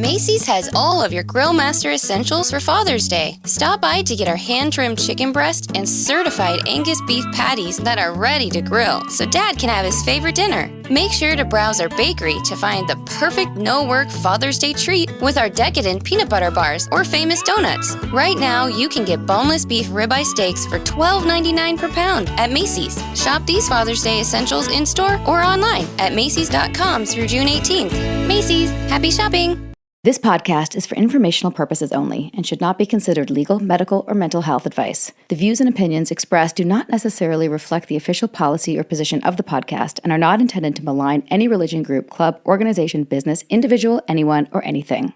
Macy's has all of your Grill Master essentials for Father's Day. Stop by to get our hand-trimmed chicken breast and certified Angus beef patties that are ready to grill, so Dad can have his favorite dinner. Make sure to browse our bakery to find the perfect no-work Father's Day treat with our decadent peanut butter bars or famous donuts. Right now, you can get boneless beef ribeye steaks for $12.99 per pound at Macy's. Shop these Father's Day essentials in-store or online at Macys.com through June 18th. Macy's, happy shopping! This podcast is for informational purposes only and should not be considered legal, medical, or mental health advice. The views and opinions expressed do not necessarily reflect the official policy or position of the podcast and are not intended to malign any religion, group, club, organization, business, individual, anyone, or anything.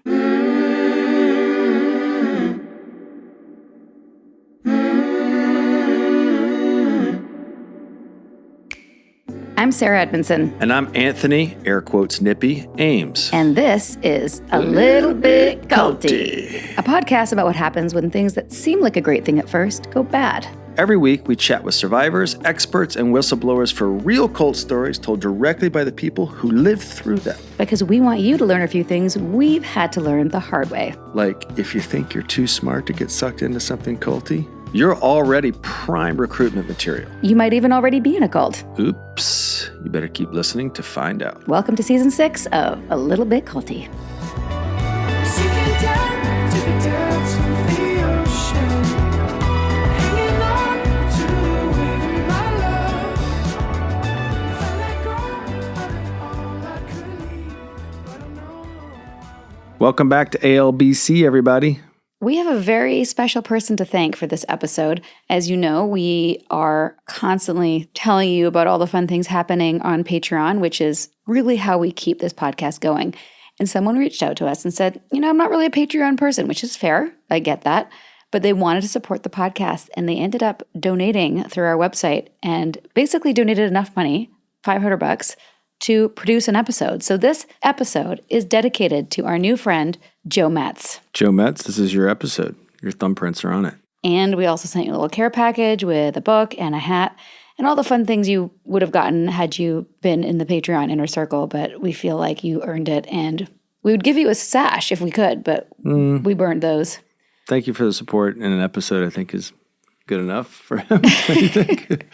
I'm Sarah Edmondson. And I'm Anthony, air quotes nippy, Ames. And this is A Little Bit Culty, a podcast about what happens when things that seem like a great thing at first go bad. Every week, we chat with survivors, experts, and whistleblowers for real cult stories told directly by the people who lived through them. Because we want you to learn a few things we've had to learn the hard way. Like, if you think you're too smart to get sucked into something culty, you're already prime recruitment material. You might even already be in a cult. Oops. You better keep listening to find out. Welcome to Season 6 of A Little Bit Culty. Welcome back to ALBC, everybody. We have a very special person to thank for this episode. As you know, we are constantly telling you about all the fun things happening on Patreon, which is really how we keep this podcast going. And someone reached out to us and said, I'm not really a Patreon person, which is fair. I get that. But they wanted to support the podcast, and they ended up donating through our website and basically donated enough money, $500, to produce an episode. So this episode is dedicated to our new friend, Joe Metz. Joe Metz, this is your episode. Your thumbprints are on it. And we also sent you a little care package with a book and a hat and all the fun things you would have gotten had you been in the Patreon inner circle, but we feel like you earned it, and we would give you a sash if we could, but we burned those. Thank you for the support in an episode I think is good enough for him. What do you think?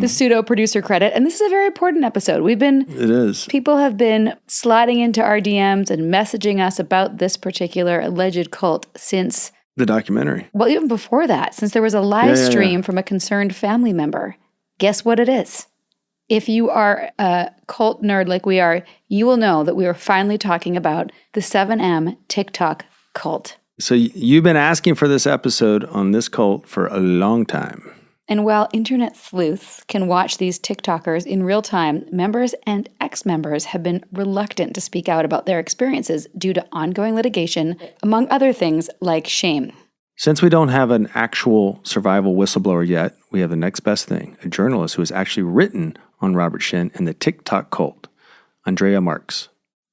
The pseudo producer credit. And this is a very important episode. It is. People have been sliding into our DMs and messaging us about this particular alleged cult since the documentary. Well, even before that, since there was a live stream from a concerned family member. Guess what it is? If you are a cult nerd like we are, you will know that we are finally talking about the 7M TikTok cult. So you've been asking for this episode on this cult for a long time. And while internet sleuths can watch these TikTokers in real time, members and ex-members have been reluctant to speak out about their experiences due to ongoing litigation, among other things like shame. Since we don't have an actual survival whistleblower yet, we have the next best thing, a journalist who has actually written on Robert Shin and the TikTok cult, Andrea Marks.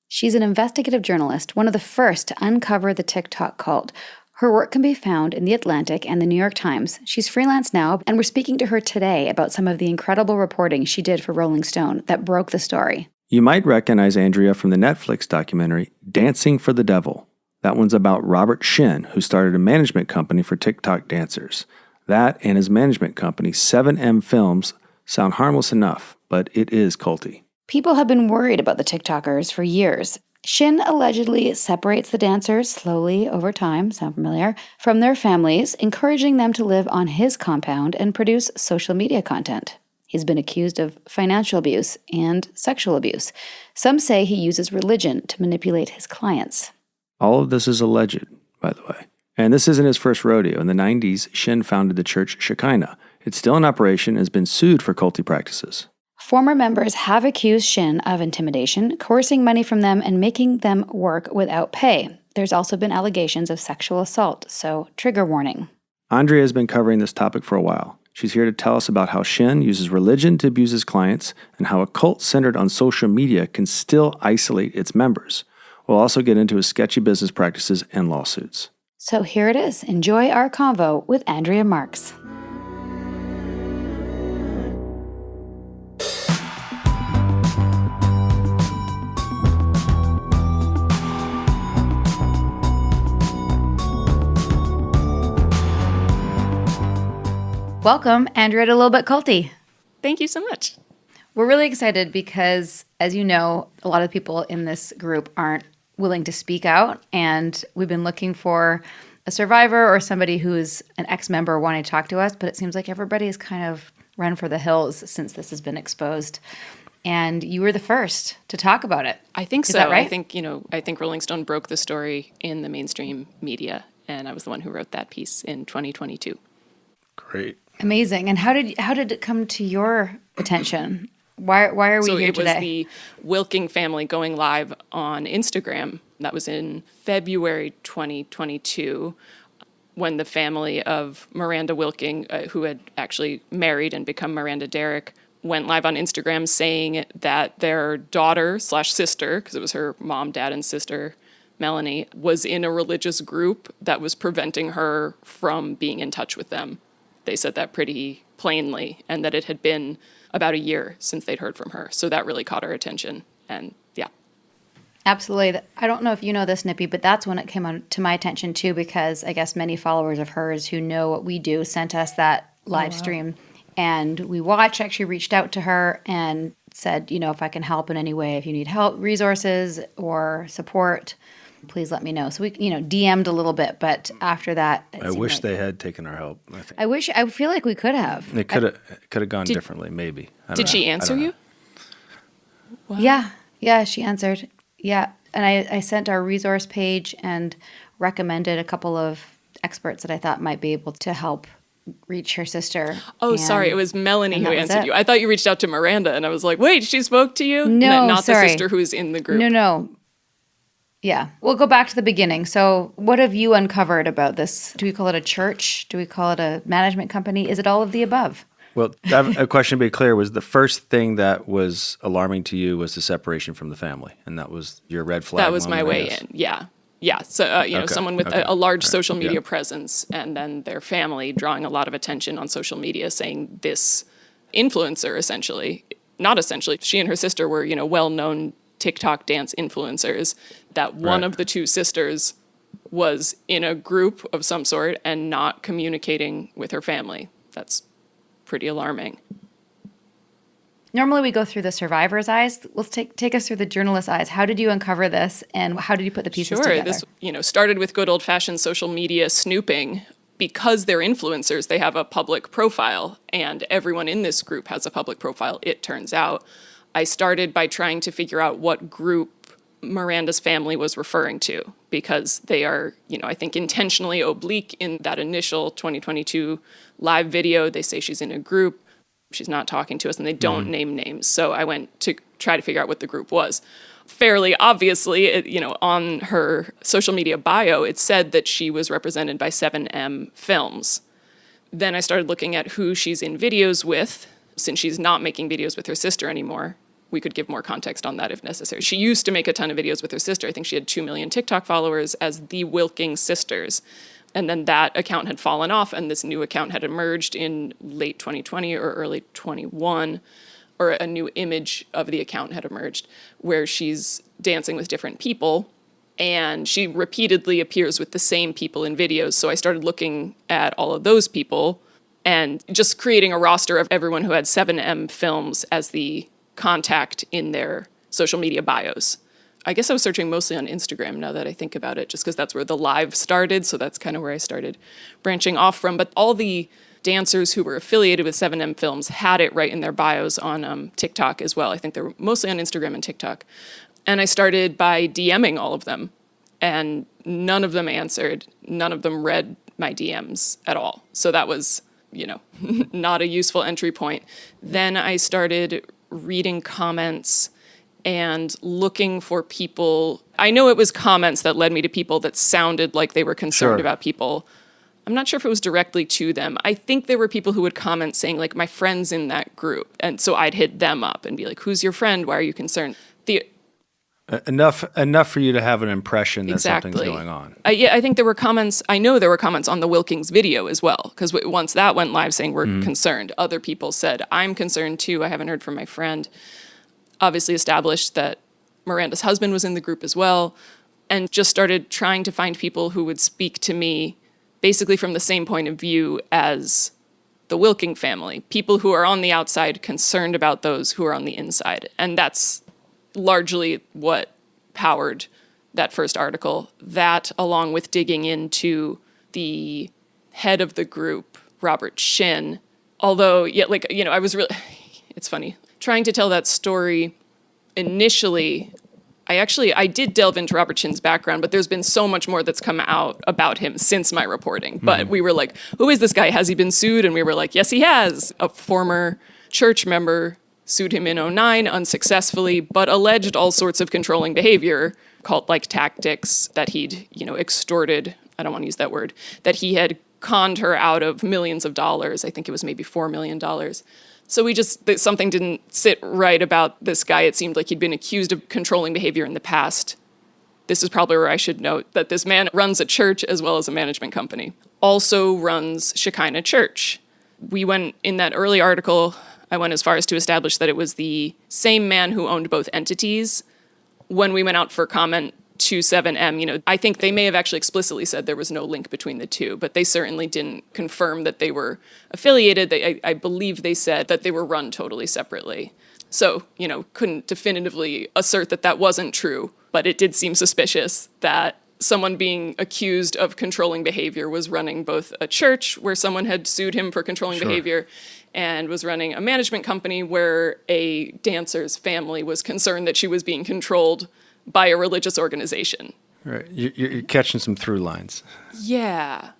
She's an investigative journalist, one of the first to uncover the TikTok cult. Her work can be found in The Atlantic and The New York Times. She's freelance now, and we're speaking to her today about some of the incredible reporting she did for Rolling Stone that broke the story. You might recognize Andrea from the Netflix documentary, Dancing for the Devil. That one's about Robert Shin, who started a management company for TikTok dancers. That and his management company, 7M Films, sound harmless enough, but it is culty. People have been worried about the TikTokers for years. Shin allegedly separates the dancers slowly over time, sound familiar, from their families, encouraging them to live on his compound and produce social media content. He's been accused of financial abuse and sexual abuse. Some say he uses religion to manipulate his clients. All of this is alleged, by the way. And this isn't his first rodeo. In the 90s, Shin founded the church Shekinah. It's still in operation and has been sued for culty practices. Former members have accused Shin of intimidation, coercing money from them, and making them work without pay. There's also been allegations of sexual assault, so trigger warning. Andrea has been covering this topic for a while. She's here to tell us about how Shin uses religion to abuse his clients and how a cult centered on social media can still isolate its members. We'll also get into his sketchy business practices and lawsuits. So here it is. Enjoy our convo with Andrea Marks. Welcome, Andrea, to A Little Bit Culty. Thank you so much. We're really excited because, as you know, a lot of people in this group aren't willing to speak out, and we've been looking for a survivor or somebody who's an ex-member wanting to talk to us, but it seems like everybody has kind of run for the hills since this has been exposed. And you were the first to talk about it. I think so. Is that right? I think Rolling Stone broke the story in the mainstream media, and I was the one who wrote that piece in 2022. Great. Amazing. And how did it come to your attention? Why are we here today? So it was the Wilking family going live on Instagram. That was in February 2022 when the family of Miranda Wilking, who had actually married and become Miranda Derrick, went live on Instagram saying that their daughter/sister, because it was her mom, dad, and sister, Melanie, was in a religious group that was preventing her from being in touch with them. They said that pretty plainly, and that it had been about a year since they'd heard from her. So that really caught our attention. And yeah. Absolutely. I don't know if you know this, Nippy, but that's when it came on to my attention too, because I guess many followers of hers who know what we do sent us that live stream. And we watched, actually reached out to her and said, if I can help in any way, if you need help, resources or support, please let me know. So we, DM'd a little bit, but after that, I wish they had taken our help. I feel like we could have. It could have gone differently, maybe. Did she answer you? Wow. Yeah, she answered. Yeah, and I sent our resource page and recommended a couple of experts that I thought might be able to help reach her sister. Oh, sorry, it was Melanie who answered you. I thought you reached out to Miranda, and I was like, wait, she spoke to you? No, not sorry. The sister who's in the group. No. Yeah. We'll go back to the beginning. So what have you uncovered about this? Do we call it a church? Do we call it a management company? Is it all of the above? Well, I have a question to be clear. Was the first thing that was alarming to you was the separation from the family? And that was your red flag? That was my way in, yeah. Yeah, so, someone with a large social media presence, and then their family drawing a lot of attention on social media saying this influencer, she and her sister were, well-known TikTok dance influencers, that one of the two sisters was in a group of some sort and not communicating with her family. That's pretty alarming. Normally we go through the survivor's eyes. Let's take us through the journalist's eyes. How did you uncover this, and how did you put the pieces together? Sure, this started with good old-fashioned social media snooping. Because they're influencers, they have a public profile, and everyone in this group has a public profile, it turns out. I started by trying to figure out what group Miranda's family was referring to, because they are, I think intentionally oblique in that initial 2022 live video. They say she's in a group, she's not talking to us, and they don't name names. So I went to try to figure out what the group was. Fairly obviously, on her social media bio, it said that she was represented by 7M Films. Then I started looking at who she's in videos with, since she's not making videos with her sister anymore. We could give more context on that if necessary. She used to make a ton of videos with her sister. I think she had 2 million TikTok followers as the Wilking sisters. And then that account had fallen off, and this new account had emerged in late 2020 or early 21, or a new image of the account had emerged where she's dancing with different people, and she repeatedly appears with the same people in videos. So I started looking at all of those people and just creating a roster of everyone who had 7M Films as the contact in their social media bios. I guess I was searching mostly on Instagram now that I think about it, just because that's where the live started. So that's kind of where I started branching off from. But all the dancers who were affiliated with 7M Films had it right in their bios on TikTok as well. I think they were mostly on Instagram and TikTok. And I started by DMing all of them. And none of them answered. None of them read my DMs at all. So that was, not a useful entry point. Then I started reading comments and looking for people. I know it was comments that led me to people that sounded like they were concerned about people. I'm not sure if it was directly to them. I think there were people who would comment saying, like, my friend's in that group. And so I'd hit them up and be like, who's your friend? Why are you concerned? Enough for you to have an impression that something's going on. I think there were comments. I know there were comments on the Wilkings video as well, because once that went live saying we're concerned, other people said, I'm concerned too. I haven't heard from my friend. Obviously established that Miranda's husband was in the group as well, and just started trying to find people who would speak to me basically from the same point of view as the Wilking family, people who are on the outside concerned about those who are on the inside. And that's largely what powered that first article. That, along with digging into the head of the group, Robert Shin, although, I was really, it's funny, trying to tell that story initially, I did delve into Robert Shin's background, but there's been so much more that's come out about him since my reporting. But we were like, who is this guy? Has he been sued? And we were like, yes, he has. A former church member sued him in '09 unsuccessfully, but alleged all sorts of controlling behavior, cult-like tactics that he'd, extorted, I don't want to use that word, that he had conned her out of millions of dollars. I think it was maybe $4 million. So something didn't sit right about this guy. It seemed like he'd been accused of controlling behavior in the past. This is probably where I should note that this man runs a church as well as a management company. Also runs Shekinah Church. In that early article, I went as far as to establish that it was the same man who owned both entities. When we went out for comment to 7M, I think they may have actually explicitly said there was no link between the two, but they certainly didn't confirm that they were affiliated. I believe they said that they were run totally separately. So, couldn't definitively assert that that wasn't true, but it did seem suspicious that someone being accused of controlling behavior was running both a church where someone had sued him for controlling behavior and was running a management company where a dancer's family was concerned that she was being controlled by a religious organization. Right. You're catching some through lines. Yeah.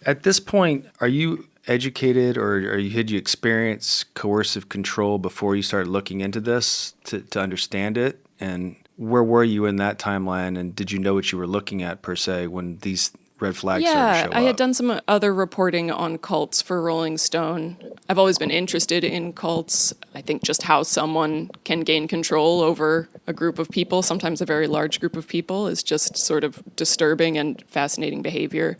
At this point, are you educated or had you experienced coercive control before you started looking into this to understand it? And where were you in that timeline? And did you know what you were looking at, per se, when these red flags started to show up? I had done some other reporting on cults for Rolling Stone. I've always been interested in cults. I think just how someone can gain control over a group of people, sometimes a very large group of people, is just sort of disturbing and fascinating behavior.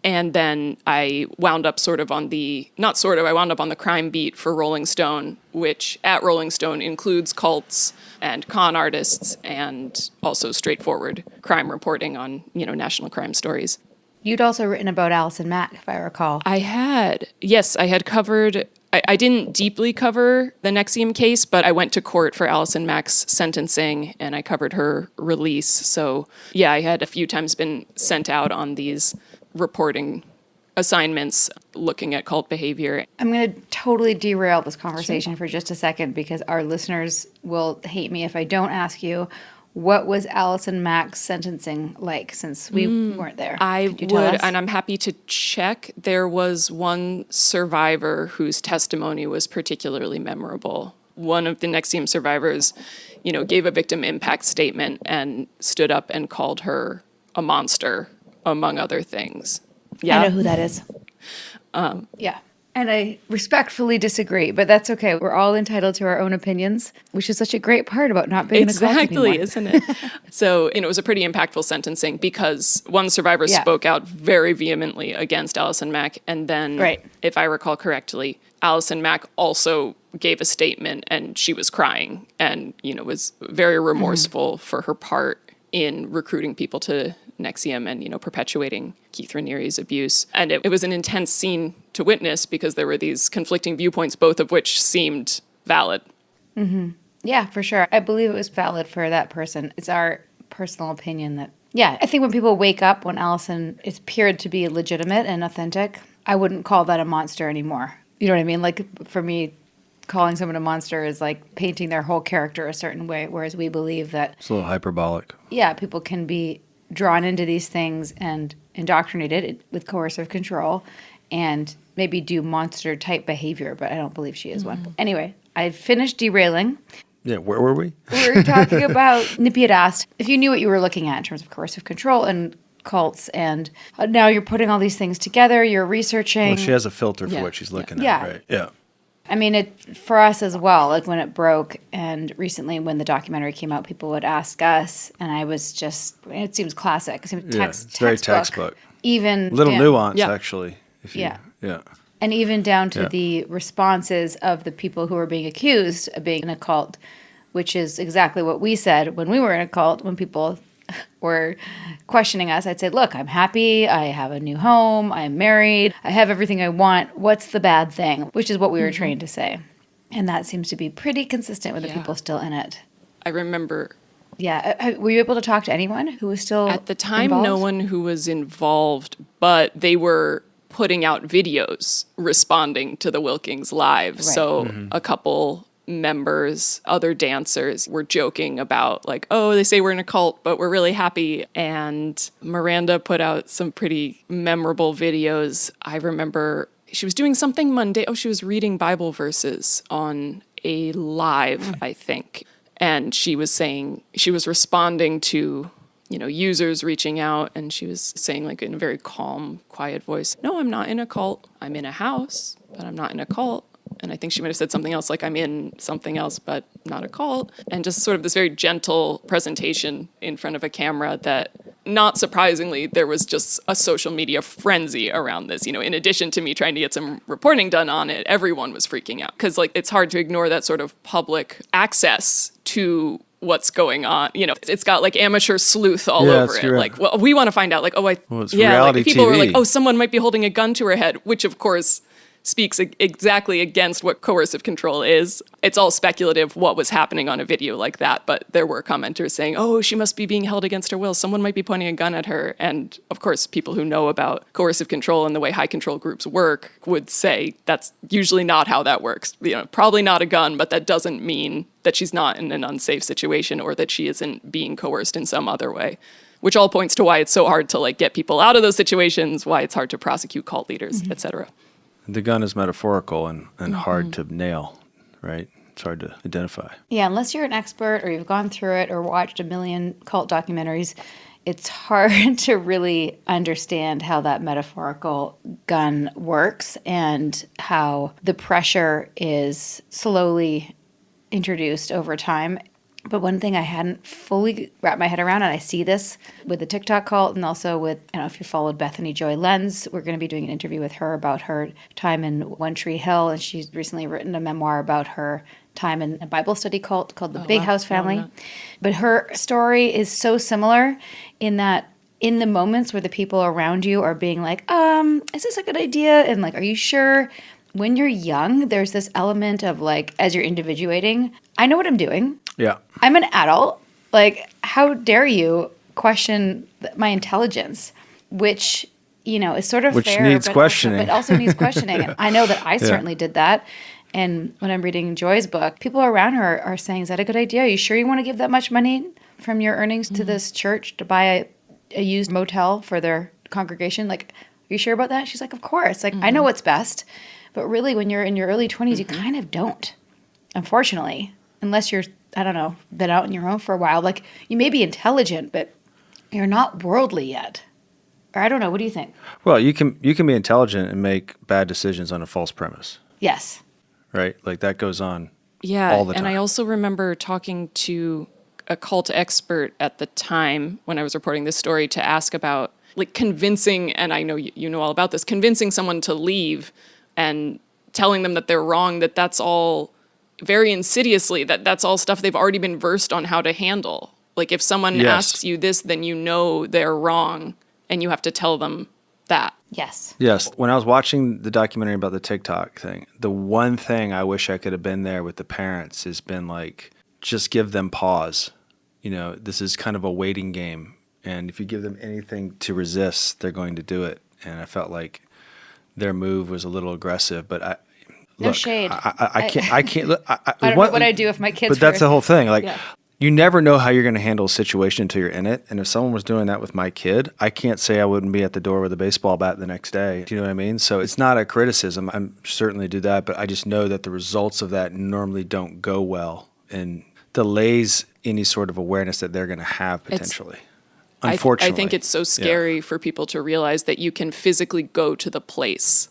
And then I wound up on the crime beat for Rolling Stone, which at Rolling Stone includes cults and con artists and also straightforward crime reporting on, national crime stories. You'd also written about Allison Mack, if I recall. I had. Yes, I had covered. I didn't deeply cover the NXIVM case, but I went to court for Allison Mack's sentencing, and I covered her release. So, yeah, I had a few times been sent out on these reporting assignments looking at cult behavior. I'm going to totally derail this conversation for just a second because our listeners will hate me if I don't ask you. What was Allison Mack's sentencing like, since we weren't there? I would, and I'm happy to check. There was one survivor whose testimony was particularly memorable. One of the NXIVM survivors, gave a victim impact statement and stood up and called her a monster, among other things. Yeah. I know who that is. Yeah. And I respectfully disagree, but that's okay. We're all entitled to our own opinions, which is such a great part about not being in a cult anymore. Exactly, isn't it? So, it was a pretty impactful sentencing because one survivor spoke out very vehemently against Allison Mack. And then, if I recall correctly, Allison Mack also gave a statement and she was crying and, was very remorseful for her part in recruiting people to NXIVM and, perpetuating Keith Raniere's abuse. And it was an intense scene to witness because there were these conflicting viewpoints, both of which seemed valid. Mm-hmm. Yeah, for sure. I believe it was valid for that person. It's our personal opinion that, I think when people wake up, when Allison is appeared to be legitimate and authentic, I wouldn't call that a monster anymore. You know what I mean? Like, for me, calling someone a monster is like painting their whole character a certain way, whereas we believe that... It's a little hyperbolic. Yeah, people can be drawn into these things and indoctrinated with coercive control and maybe do monster-type behavior, but I don't believe she is one. Anyway, I finished derailing. Yeah, where were we? We were talking about, Nippy had asked if you knew what you were looking at in terms of coercive control and cults, and now you're putting all these things together, you're researching. Well, she has a filter for what she's looking at, right? Yeah. I mean, it for us as well, like when it broke and recently when the documentary came out, people would ask us, and I was just, it seems classic. It seems it's very textbook. Even little nuance, actually. Yeah. And even down to the responses of the people who were being accused of being in a cult, which is exactly what we said when we were in a cult, when people were questioning us, I'd say, look, I'm happy. I have a new home. I'm married. I have everything I want. What's the bad thing? Which is what we were trained to say. And that seems to be pretty consistent with the people still in it. I remember Yeah. Were you able to talk to anyone who was still at the time, involved? no one who was involved, but they were putting out videos responding to the Wilkings Live. Right. So a couple members, other dancers were joking about like, oh, they say we're in a cult, but we're really happy. And Miranda put out some pretty memorable videos. I remember she was doing something Monday. Oh, she was reading Bible verses on a live, I think. And she was saying, she was responding to, users reaching out, and she was saying like in a very calm, quiet voice, no, I'm not in a cult. I'm in a house, but I'm not in a cult. And I think she might have said something else like, I'm in something else, but not a cult. And just sort of this very gentle presentation in front of a camera that, not surprisingly, there was just a social media frenzy around this. In addition to me trying to get some reporting done on it, everyone was freaking out. Because it's hard to ignore that sort of public access to what's going on. It's got like amateur sleuth all over it. Right. Like, well, we want to find out like, it's reality people TV. were like, oh, someone might be holding a gun to her head, which of course speaks exactly against what coercive control is. It's all speculative what was happening on a video like that, but there were commenters saying, oh, she must be being held against her will. Someone might be pointing a gun at her. And of course, people who know about coercive control and the way high control groups work would say that's usually not how that works. Probably not a gun, but that doesn't mean that she's not in an unsafe situation or that she isn't being coerced in some other way. Which all points to why it's so hard to get people out of those situations, why it's hard to prosecute cult leaders, et cetera. The gun is metaphorical and hard to nail, right? It's hard to identify. Yeah, unless you're an expert or you've gone through it or watched a million cult documentaries, it's hard to really understand how that metaphorical gun works and how the pressure is slowly introduced over time. But one thing I hadn't fully wrapped my head around, and I see this with the TikTok cult and also with, I don't know if you followed Bethany Joy Lenz, we're going to be doing an interview with her about her time in One Tree Hill, and she's recently written a memoir about her time in a Bible study cult called the Big House Family. But her story is so similar in that in the moments where the people around you are being like, is this a good idea? And like, are you sure? When you're young, there's this element of like, as you're individuating, I know what I'm doing. Yeah. I'm an adult. Like, how dare you question my intelligence, which, is sort of which fair. Needs questioning. But also needs questioning. And I know that I certainly did that. And when I'm reading Joy's book, people around her are saying, is that a good idea? Are you sure you want to give that much money from your earnings to this church to buy a used motel for their congregation? Like, are you sure about that? She's like, of course. Like, I know what's best. But really, when you're in your early 20s, you kind of don't, unfortunately, unless you're, I don't know, been out on your own for a while. Like, you may be intelligent, but you're not worldly yet. Or I don't know. What do you think? Well, you can be intelligent and make bad decisions on a false premise. Yes. Right? Like that goes on Yeah, all the time. and I also remember talking to a cult expert at the time when I was reporting this story to ask about like convincing, and I know you know all about this, convincing someone to leave and telling them that they're wrong, that's all very insidiously, that's all stuff they've already been versed on how to handle. Like if someone asks you this, then you know they're wrong and you have to tell them that. Yes. Yes. When I was watching the documentary about the TikTok thing, the one thing I wish I could have been there with the parents has been like, just give them pause. This is kind of a waiting game. And if you give them anything to resist, they're going to do it. And I felt like their move was a little aggressive, but No shade. I can't. Look, I don't know what I'd do if my kids But that's the whole thing. Like, Yeah. you never know how you're going to handle a situation until you're in it. And if someone was doing that with my kid, I can't say I wouldn't be at the door with a baseball bat the next day. Do you know what I mean? So it's not a criticism. I certainly do that, but I just know that the results of that normally don't go well and delays any sort of awareness that they're going to have potentially. Unfortunately. I think it's so scary for people to realize that you can physically go to the place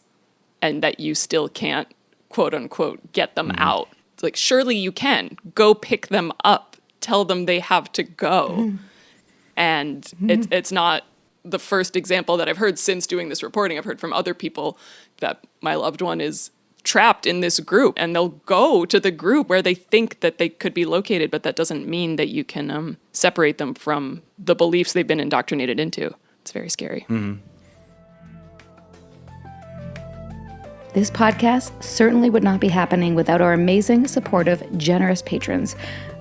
and that you still can't, quote unquote, get them out. It's like, surely you can. Go pick them up. Tell them they have to go. And it's not the first example that I've heard since doing this reporting. I've heard from other people that my loved one is trapped in this group, and they'll go to the group where they think that they could be located, but that doesn't mean that you can separate them from the beliefs they've been indoctrinated into. It's very scary. Mm-hmm. This podcast certainly would not be happening without our amazing, supportive, generous patrons.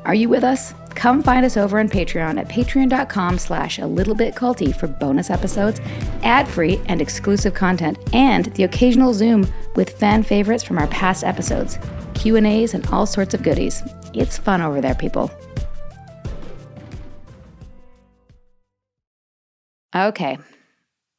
Are you with us? Come find us over on Patreon at patreon.com/alittlebitculty for bonus episodes, ad-free and exclusive content, and the occasional Zoom with fan favorites from our past episodes, Q&As, and all sorts of goodies. It's fun over there, people. Okay.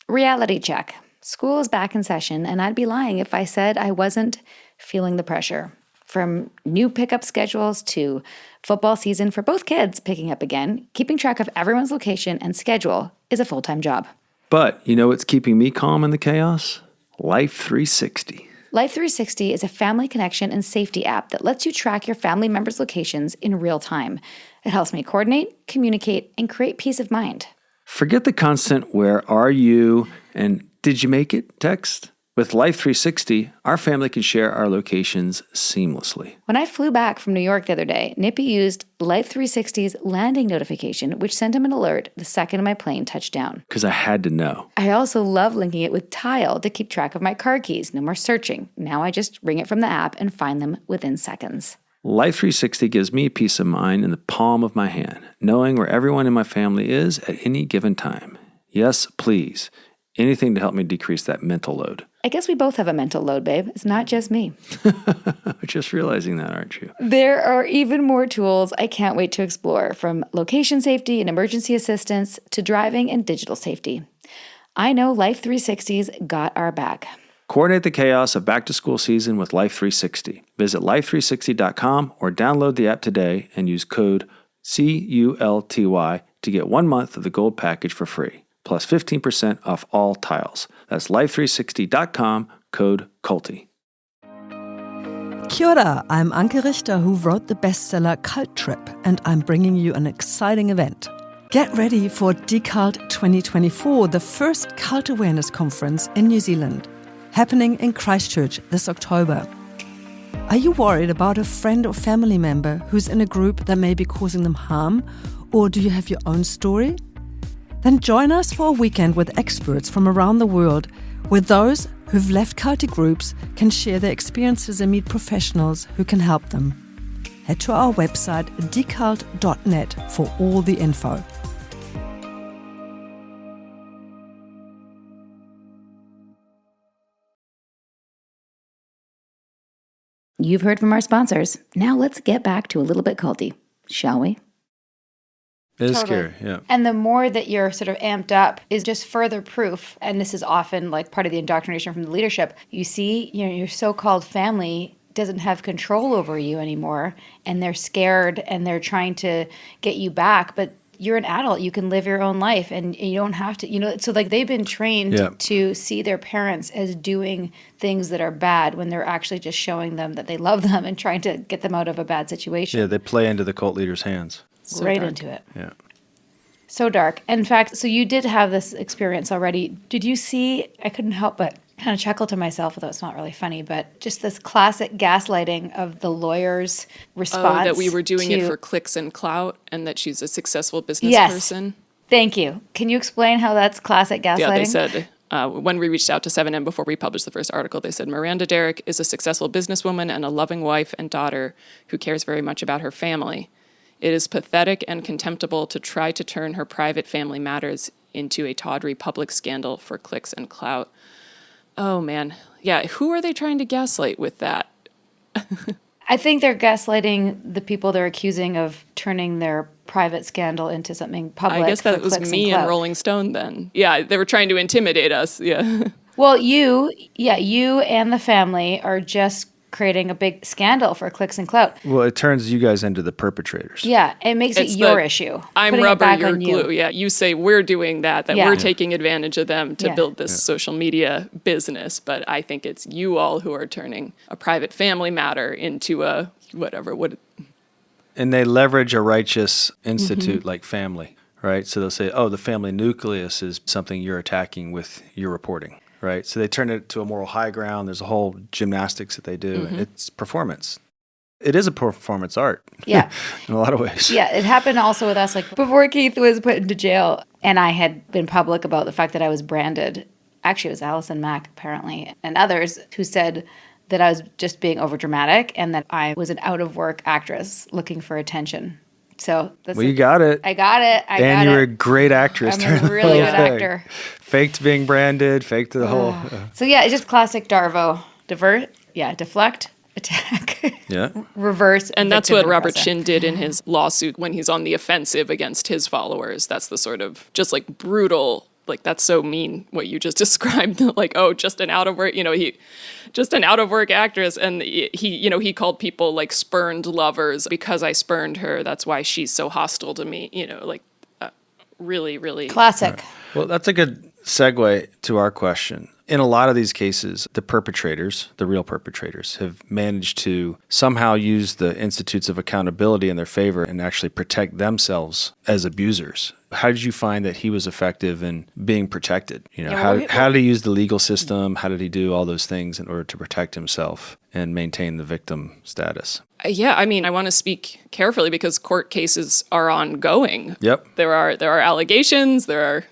Reality check. School is back in session, and I'd be lying if I said I wasn't feeling the pressure. From new pickup schedules to football season for both kids picking up again, keeping track of everyone's location and schedule is a full-time job. But you know what's keeping me calm in the chaos? Life 360. Life 360 is a family connection and safety app that lets you track your family members' locations in real time. It helps me coordinate, communicate, and create peace of mind. Forget the constant "where are you" and "did you make it" text. With Life 360, our family can share our locations seamlessly. When I flew back from New York the other day, Nippy used Life 360's landing notification, which sent him an alert the second my plane touched down. Because I had to know. I also love linking it with Tile to keep track of my car keys. No more searching. Now I just ring it from the app and find them within seconds. Life 360 gives me peace of mind in the palm of my hand, knowing where everyone in my family is at any given time. Yes, please. Anything to help me decrease that mental load. I guess we both have a mental load, babe. It's not just me. Just realizing that, aren't you? There are even more tools I can't wait to explore, from location safety and emergency assistance to driving and digital safety. I know Life 360's got our back. Coordinate the chaos of back-to-school season with Life 360. Visit life360.com or download the app today and use code CULTY to get 1 month of the gold package for free, plus 15% off all tiles. That's life360.com, code CULTY. Kia ora, I'm Anke Richter, who wrote the bestseller Cult Trip, and I'm bringing you an exciting event. Get ready for Decult 2024, the first cult awareness conference in New Zealand, happening in Christchurch this October. Are you worried about a friend or family member who's in a group that may be causing them harm, or do you have your own story? Then join us for a weekend with experts from around the world, where those who've left culty groups can share their experiences and meet professionals who can help them. Head to our website decult.net for all the info. You've heard from our sponsors. Now let's get back to a little bit culty, shall we? It is Totally. scary, yeah. And the more that you're sort of amped up is just further proof, and this is often like part of the indoctrination from the leadership. You see, your so-called family doesn't have control over you anymore, and they're scared and they're trying to get you back, but you're an adult. You can live your own life and you don't have to, so like they've been trained to see their parents as doing things that are bad when they're actually just showing them that they love them and trying to get them out of a bad situation. Yeah, they play into the cult leader's hands. So right dark. into it. Yeah. So dark. In fact, so you did have this experience already. Did you see, I couldn't help but kind of chuckle to myself, although it's not really funny, but just this classic gaslighting of the lawyer's response. That we were doing it for clicks and clout, and that she's a successful business Yes. person. Thank you. Can you explain how that's classic gaslighting? Yeah, they said, when we reached out to 7M before we published the first article, they said, Miranda Derrick is a successful businesswoman and a loving wife and daughter who cares very much about her family. It is pathetic and contemptible to try to turn her private family matters into a tawdry public scandal for clicks and clout. Oh, man. Yeah, who are they trying to gaslight with that? I think they're gaslighting the people they're accusing of turning their private scandal into something public. I guess that for was clicks me and and Rolling Stone then. Yeah, they were trying to intimidate us. Yeah. Well, you and the family are just creating a big scandal for clicks and clout. Well, it turns you guys into the perpetrators. Yeah, it makes it your issue. I'm Putting it rubber, back you're on you. glue. Yeah, you say we're doing that Yeah. we're taking advantage of them to Yeah. build this social media business. But I think it's you all who are turning a private family matter into a whatever. And they leverage a righteous institute like family, right? So they'll say, oh, the family nucleus is something you're attacking with your reporting, right? So they turn it to a moral high ground. There's a whole gymnastics that they do. It's performance. It is a performance art. Yeah. In a lot of ways. Yeah, it happened also with us. Like before Keith was put into jail, and I had been public about the fact that I was branded. Actually, it was Allison Mack, apparently, and others who said that I was just being overdramatic and that I was an out-of-work actress looking for attention. So that's Well, you got it. I got it. And you were a great actress. I'm a really good actor. Faked being branded, faked the whole... So yeah, it's just classic Darvo. Deflect, attack, reverse. And that's victim what Robert repressor. Shin did in his lawsuit when he's on the offensive against his followers. That's the sort of just like brutal, like that's so mean what you just described. Like, oh, just an out of work, just an out of work actress. And he called people like spurned lovers because I spurned her. That's why she's so hostile to me. Really, really Classic. Right. Well, that's a good segue to our question. In a lot of these cases, the perpetrators, the real perpetrators, have managed to somehow use the institutes of accountability in their favor and actually protect themselves as abusers. How did you find that he was effective in being protected? How did he use the legal system? How did he do all those things in order to protect himself and maintain the victim status? Yeah, I mean, I want to speak carefully because court cases are ongoing. Yep. There are allegations, there are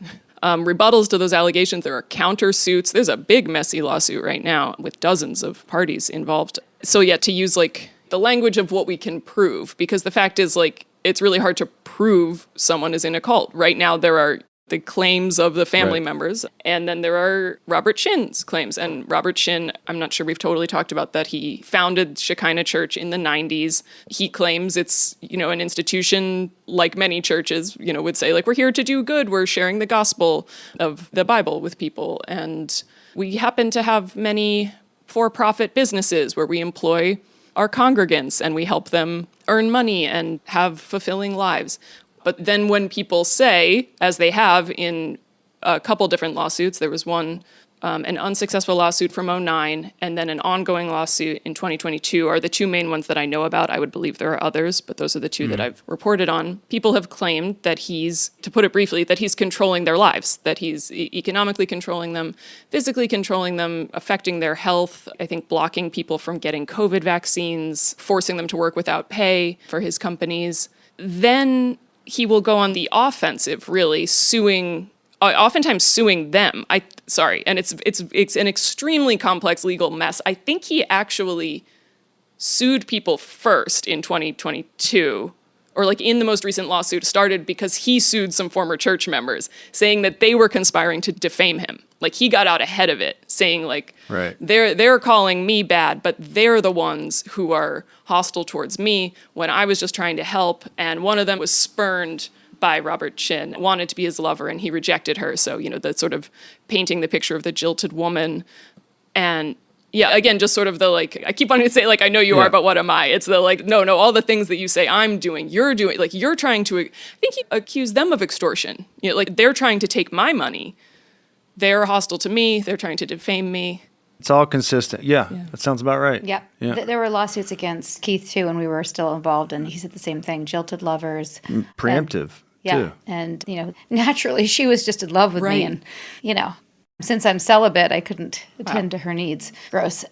rebuttals to those allegations, there are countersuits. There's a big messy lawsuit right now with dozens of parties involved. So yeah, to use like the language of what we can prove, because the fact is like it's really hard to prove someone is in a cult. Right now there are the claims of the family members, and then there are Robert Shin's claims. And Robert Shin, I'm not sure we've totally talked about that. He founded Shekinah Church in the 90s. He claims it's, an institution like many churches, would say, like, we're here to do good. We're sharing the gospel of the Bible with people. And we happen to have many for-profit businesses where we employ our congregants and we help them earn money and have fulfilling lives. But then when people say, as they have in a couple different lawsuits, there was one, an unsuccessful lawsuit from 2009, and then an ongoing lawsuit in 2022 are the two main ones that I know about. I would believe there are others, but those are the two that I've reported on. People have claimed that he's, to put it briefly, that he's controlling their lives, that he's economically controlling them, physically controlling them, affecting their health, I think blocking people from getting COVID vaccines, forcing them to work without pay for his companies. Then he will go on the offensive, really oftentimes suing them. And it's an extremely complex legal mess. I think he actually sued people first in 2022, or like in the most recent lawsuit started because he sued some former church members saying that they were conspiring to defame him. Like he got out ahead of it, saying like, they're calling me bad, but they're the ones who are hostile towards me when I was just trying to help. And one of them was spurned by Robert Shin, wanted to be his lover, and he rejected her. So, the sort of painting the picture of the jilted woman. And yeah, again, just sort of the like, I keep wanting to say like, I know you are, but what am I? It's the like, no, all the things that you say I'm doing, you're doing, like you're trying to, I think he accused them of extortion. Like they're trying to take my money. They're hostile to me. They're trying to defame me. It's all consistent. Yeah, that sounds about right. Yep. Yeah. There were lawsuits against Keith, too, when we were still involved, and he said the same thing, jilted lovers. Preemptive, too. And, naturally, she was just in love with me. And, since I'm celibate, I couldn't attend to her needs. Gross.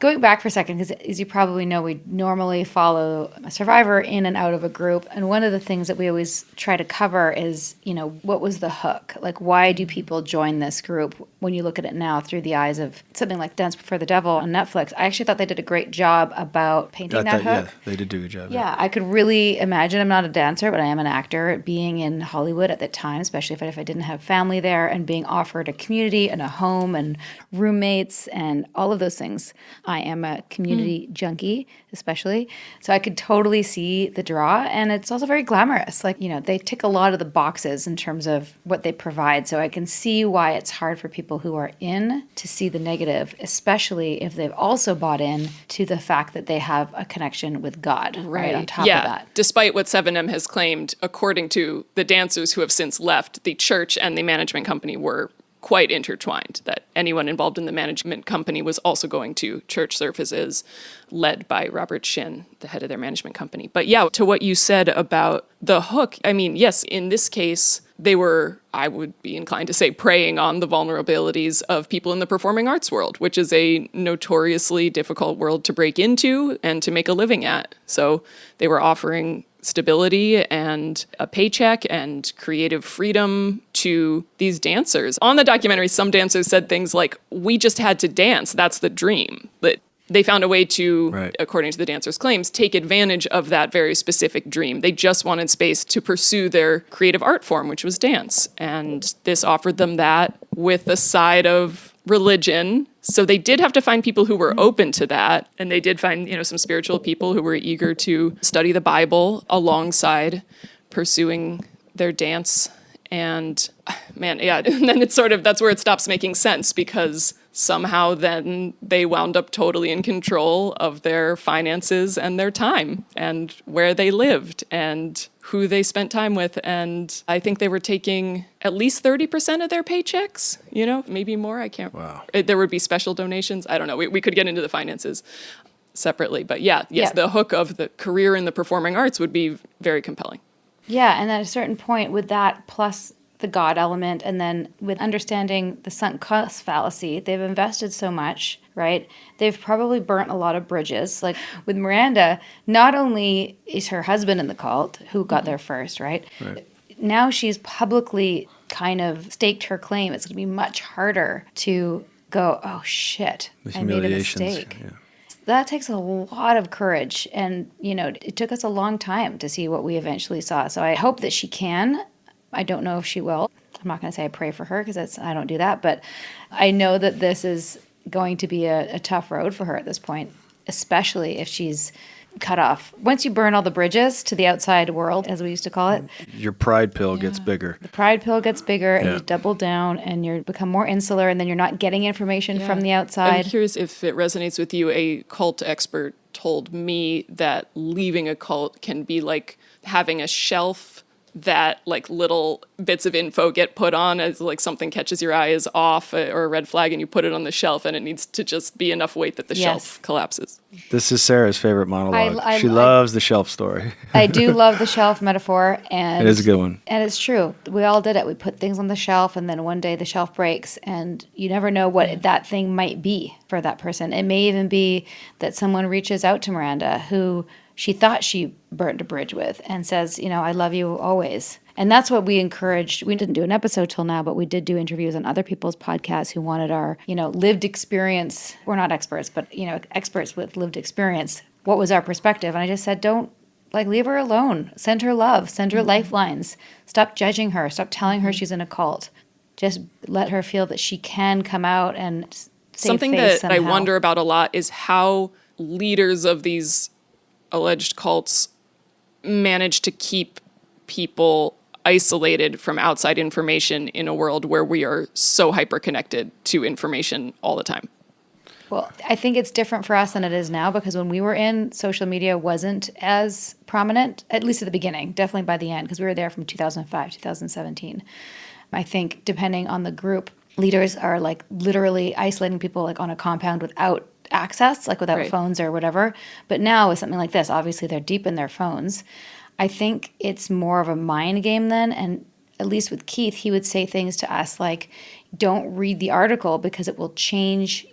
Going back for a second, because as you probably know, we normally follow a survivor in and out of a group. And one of the things that we always try to cover is, what was the hook? Like, why do people join this group? When you look at it now through the eyes of something like Dance Before the Devil on Netflix, I actually thought they did a great job about painting that hook. Yeah, they did do a good job. Yeah, I could really imagine, I'm not a dancer, but I am an actor, being in Hollywood at the time, especially if I didn't have family there, and being offered a community and a home and roommates and all of those things. I am a community junkie, especially. So I could totally see the draw. And it's also very glamorous. Like, they tick a lot of the boxes in terms of what they provide. So I can see why it's hard for people who are in to see the negative, especially if they've also bought in to the fact that they have a connection with God right on top of that. Despite what 7M has claimed, according to the dancers who have since left, the church and the management company were quite intertwined, that anyone involved in the management company was also going to church services led by Robert Shin, the head of their management company. But yeah, to what you said about the hook, I mean, yes, in this case, they were, I would be inclined to say, preying on the vulnerabilities of people in the performing arts world, which is a notoriously difficult world to break into and to make a living at. So they were offering stability and a paycheck and creative freedom to these dancers. On the documentary, some dancers said things like, "We just had to dance. That's the dream." But they found a way to, according to the dancers' claims, take advantage of that very specific dream. They just wanted space to pursue their creative art form, which was dance. And this offered them that with a side of religion. So they did have to find people who were open to that. And they did find, some spiritual people who were eager to study the Bible alongside pursuing their dance. And man, yeah, and then it's that's where it stops making sense, because somehow then they wound up totally in control of their finances and their time and where they lived and who they spent time with. And I think they were taking at least 30% of their paychecks, maybe more. I can't. Wow. There would be special donations. I don't know. We could get into the finances separately. But yes, the hook of the career in the performing arts would be very compelling. Yeah, and at a certain point with that plus the God element, and then with understanding the sunk cost fallacy, they've invested so much, right? They've probably burnt a lot of bridges. Like with Miranda, not only is her husband in the cult, who got there first, right? Now she's publicly kind of staked her claim. It's going to be much harder to go, oh shit, I made a mistake. Yeah. That takes a lot of courage, and it took us a long time to see what we eventually saw. So I hope that she can. I don't know if she will. I'm not going to say I pray for her, because I don't do that, but I know that this is going to be a tough road for her at this point, especially if she's cut off. Once you burn all the bridges to the outside world, as we used to call it, your pride pill gets bigger. The pride pill gets bigger, and you double down, and you become more insular, and then you're not getting information from the outside. I'm curious if it resonates with you. A cult expert told me that leaving a cult can be like having a shelf that like little bits of info get put on as like something catches your eye is off or a red flag, and you put it on the shelf, and it needs to just be enough weight that the shelf collapses. This is Sarah's favorite monologue. She loves the shelf story. I do love the shelf metaphor, and it is a good one. And it's true. We all did it. We put things on the shelf, and then one day the shelf breaks, and you never know what that thing might be for that person. It may even be that someone reaches out to Miranda, who she thought she burnt a bridge with, and says, I love you always. And that's what we encouraged. We didn't do an episode till now, but we did do interviews on other people's podcasts who wanted our, lived experience. We're not experts, but, experts with lived experience. What was our perspective? And I just said, don't, leave her alone. Send her love. Send her lifelines. Stop judging her. Stop telling her she's in a cult. Just let her feel that she can come out and save Something face that I somehow. wonder about a lot is how leaders of these alleged cults manage to keep people isolated from outside information in a world where we are so hyper-connected to information all the time. Well, I think it's different for us than it is now, because when we were in, social media wasn't as prominent, at least at the beginning, definitely by the end, because we were there from 2005, 2017. I think depending on the group, leaders are literally isolating people on a compound without access, without phones or whatever. But now with something like this, obviously they're deep in their phones. I think it's more of a mind game then. And at least with Keith, he would say things to us like, don't read the article because it will change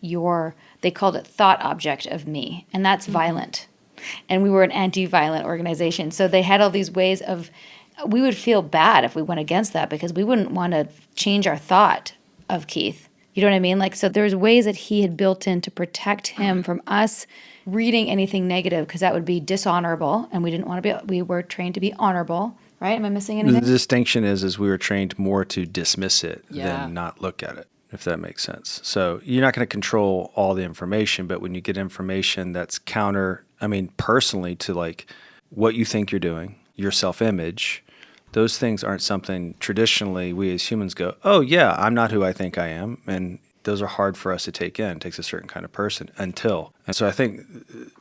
they called it thought object of me. And that's violent. And we were an anti-violent organization. So they had all these ways we would feel bad if we went against that, because we wouldn't want to change our thought of Keith. You know what I mean? So there's ways that he had built in to protect him from us reading anything negative, because that would be dishonorable, and we didn't want to be. We were trained to be honorable, right? Am I missing anything? The distinction is we were trained more to dismiss it than not look at it, if that makes sense. So you're not going to control all the information, but when you get information that's personally to what you think you're doing, your self-image, those things aren't something traditionally we as humans go, oh yeah, I'm not who I think I am. And those are hard for us to take in. It takes a certain kind of person until. And so I think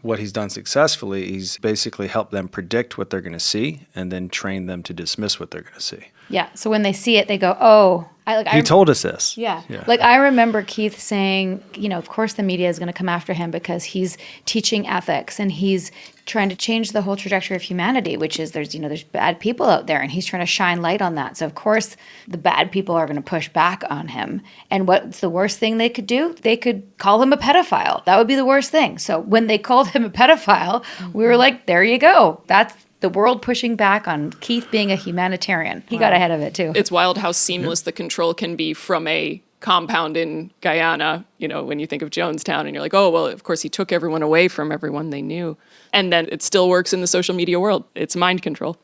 what he's done successfully, he's basically helped them predict what they're going to see and then train them to dismiss what they're going to see. Yeah. So when they see it, they go, oh. He told us this. Yeah. Like I remember Keith saying, of course the media is going to come after him because he's teaching ethics and he's trying to change the whole trajectory of humanity, which is there's bad people out there and he's trying to shine light on that. So of course the bad people are going to push back on him. And what's the worst thing they could do? They could call him a pedophile. That would be the worst thing. So when they called him a pedophile, we were like, there you go. That's the world pushing back on Keith being a humanitarian. He got ahead of it too. It's wild how seamless the control can be from a compound in Guyana, when you think of Jonestown and you're like, oh, well, of course he took everyone away from everyone they knew. And then it still works in the social media world. It's mind control.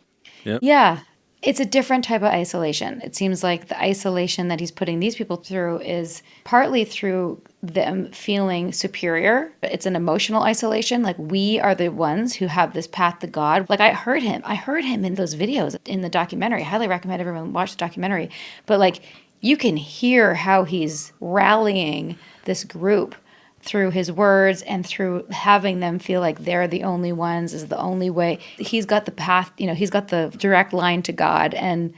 Yep. Yeah. It's a different type of isolation. It seems like the isolation that he's putting these people through is partly through them feeling superior. It's an emotional isolation. Like we are the ones who have this path to God. Like I heard him in those videos in the documentary. I highly recommend everyone watch the documentary. But like you can hear how he's rallying this group through his words and through having them feel like they're the only ones, is the only way. He's got the path, he's got the direct line to God, and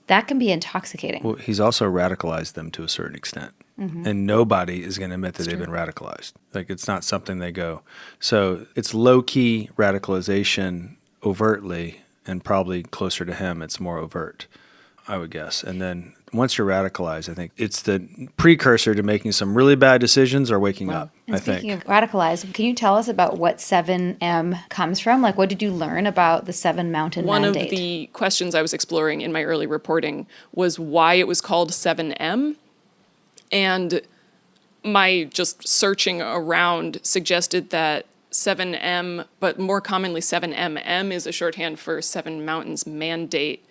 that can be intoxicating. Well, he's also radicalized them to a certain extent. Mm-hmm. And nobody is going to admit that they've been radicalized. Like it's not something they go. So it's low-key radicalization overtly, and probably closer to him, it's more overt, I would guess. And then once you're radicalized, I think it's the precursor to making some really bad decisions or waking up, and I think. Speaking of radicalized, can you tell us about what 7M comes from? Like, what did you learn about the Seven Mountain Mandate? One of the questions I was exploring in my early reporting was why it was called 7M. And my just searching around suggested that 7M, but more commonly 7MM, is a shorthand for Seven Mountains Mandate.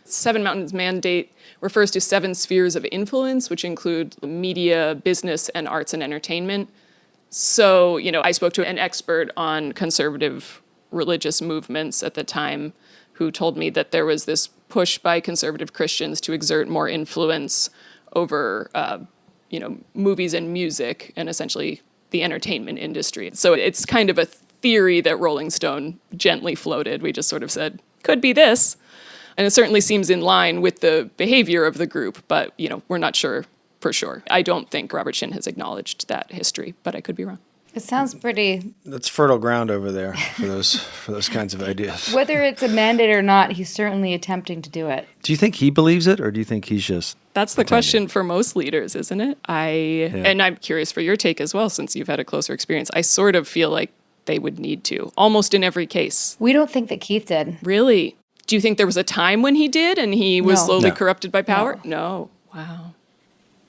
Seven Mountains Mandate refers to 7 spheres of influence, which include media, business, and arts and entertainment. So, I spoke to an expert on conservative religious movements at the time who told me that there was this push by conservative Christians to exert more influence over, movies and music and essentially the entertainment industry. So it's kind of a theory that Rolling Stone gently floated. We just sort of said, could be this. And it certainly seems in line with the behavior of the group, but, we're not sure for sure. I don't think Robert Shin has acknowledged that history, but I could be wrong. It sounds pretty... That's fertile ground over there for those kinds of ideas. Whether it's a mandate or not, he's certainly attempting to do it. Do you think he believes it, or do you think he's just... That's the question for most leaders, isn't it? And I'm curious for your take as well, since you've had a closer experience. I sort of feel like they would need to, almost in every case. We don't think that Keith did. Really? Do you think there was a time when he did and he was slowly corrupted by power? No. Wow.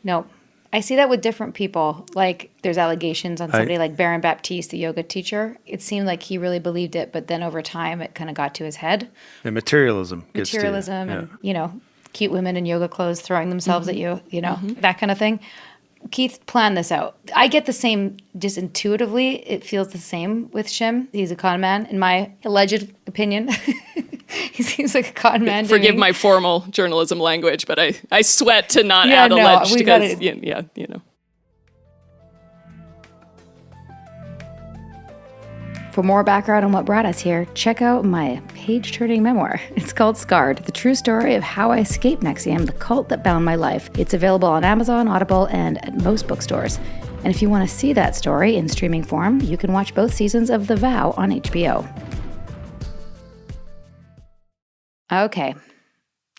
No. I see that with different people. Like there's allegations on somebody like Baron Baptiste, the yoga teacher. It seemed like he really believed it, but then over time it kind of got to his head. And materialism gets to you. And, cute women in yoga clothes throwing themselves at you, that kind of thing. Keith planned this out. I get the same, just intuitively, it feels the same with Shim. He's a con man, in my alleged opinion. He seems like a con man to Forgive me. my formal journalism language, but I sweat to not add alleged because, For more background on what brought us here, check out my page-turning memoir. It's called Scarred, the true story of how I escaped NXIVM, the cult that bound my life. It's available on Amazon, Audible, and at most bookstores. And if you want to see that story in streaming form, you can watch both seasons of The Vow on HBO. Okay.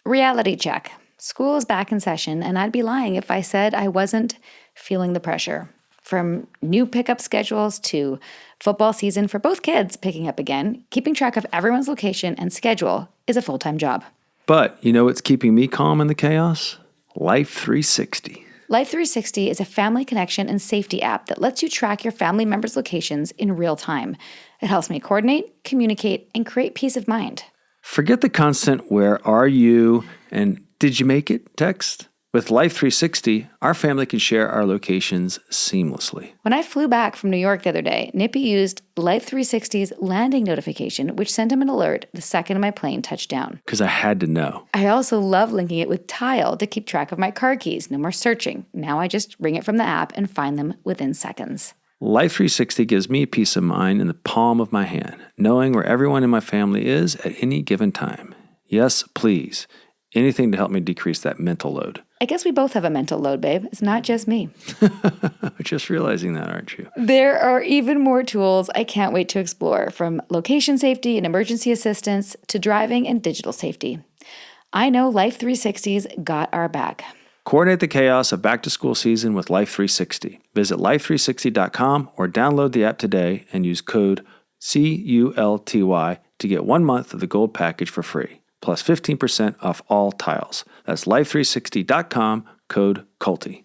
Reality check. School is back in session, and I'd be lying if I said I wasn't feeling the pressure. From new pickup schedules to football season for both kids picking up again, keeping track of everyone's location and schedule is a full-time job. But you know what's keeping me calm in the chaos? Life 360. Life 360 is a family connection and safety app that lets you track your family members' locations in real time. It helps me coordinate, communicate, and create peace of mind. Forget the constant "where are you" and "did you make it" text. With Life 360, our family can share our locations seamlessly. When I flew back from New York the other day, Nippy used Life 360's landing notification, which sent him an alert the second my plane touched down. Because I had to know. I also love linking it with Tile to keep track of my car keys. No more searching. Now I just ring it from the app and find them within seconds. Life 360 gives me peace of mind in the palm of my hand, knowing where everyone in my family is at any given time. Yes, please. Anything to help me decrease that mental load. I guess we both have a mental load, babe. It's not just me. Just realizing that, aren't you? There are even more tools I can't wait to explore, from location safety and emergency assistance to driving and digital safety. I know Life 360's got our back. Coordinate the chaos of back-to-school season with Life 360. Visit life360.com or download the app today and use code CULTY to get 1 month of the gold package for free, plus 15% off all tiles. That's life360.com, code CULTY.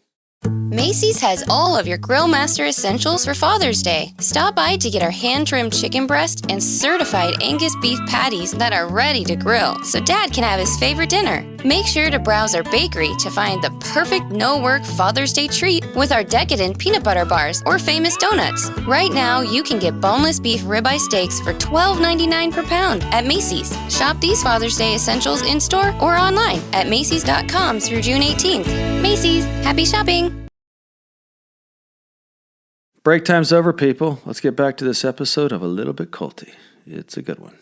Macy's has all of your Grill Master essentials for Father's Day. Stop by to get our hand-trimmed chicken breast and certified Angus beef patties that are ready to grill, so Dad can have his favorite dinner. Make sure to browse our bakery to find the perfect no-work Father's Day treat with our decadent peanut butter bars or famous donuts. Right now, you can get boneless beef ribeye steaks for $12.99 per pound at Macy's. Shop these Father's Day essentials in-store or online at Macy's.com through June 18th. Macy's, happy shopping! Break time's over, people. Let's get back to this episode of A Little Bit Culty. It's a good one.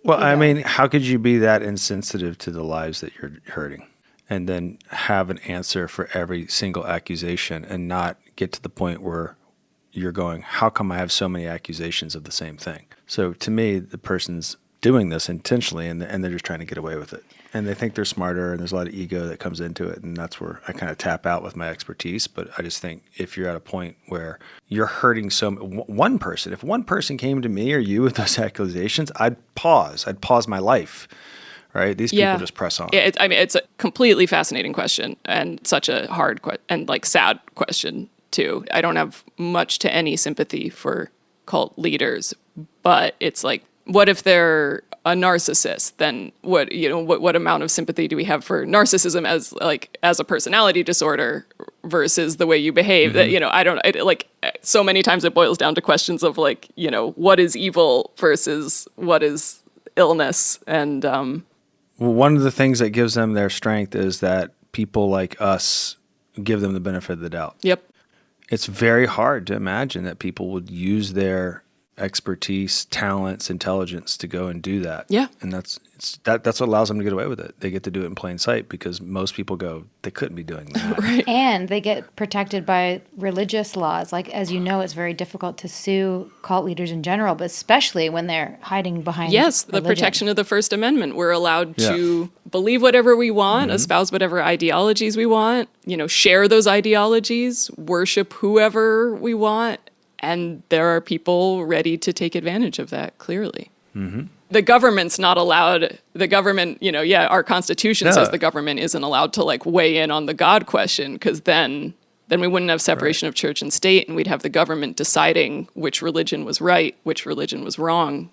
Well, I mean, how could you be that insensitive to the lives that you're hurting and then have an answer for every single accusation and not get to the point where you're going, how come I have so many accusations of the same thing? So to me, the person's doing this intentionally and they're just trying to get away with it. And they think they're smarter, and there's a lot of ego that comes into it, and that's where I kind of tap out with my expertise. But I just think if you're at a point where you're hurting one person, if one person came to me or you with those accusations, I'd pause. I'd pause my life, right? These people just press on. Yeah, it's a completely fascinating question and such a hard and like sad question too. I don't have much to any sympathy for cult leaders, but it's like, what if they're a narcissist? Then what amount of sympathy do we have for narcissism as a personality disorder versus the way you behave? That so many times it boils down to questions of what is evil versus what is illness. And well, one of the things that gives them their strength is that people like us give them the benefit of the doubt. Yep. It's very hard to imagine that people would use their expertise, talents, intelligence to go and do that. Yeah. And that's what allows them to get away with it. They get to do it in plain sight because most people go, they couldn't be doing that. Right. And they get protected by religious laws. Like, as you know, it's very difficult to sue cult leaders in general, but especially when they're hiding behind Yes, religion. the protection of the First Amendment. We're allowed to believe whatever we want, espouse whatever ideologies we want, share those ideologies, worship whoever we want. And there are people ready to take advantage of that, clearly. Mm-hmm. The government's not allowed. The government, our Constitution says the government isn't allowed to weigh in on the God question, because then we wouldn't have separation of church and state, and we'd have the government deciding which religion was right, which religion was wrong.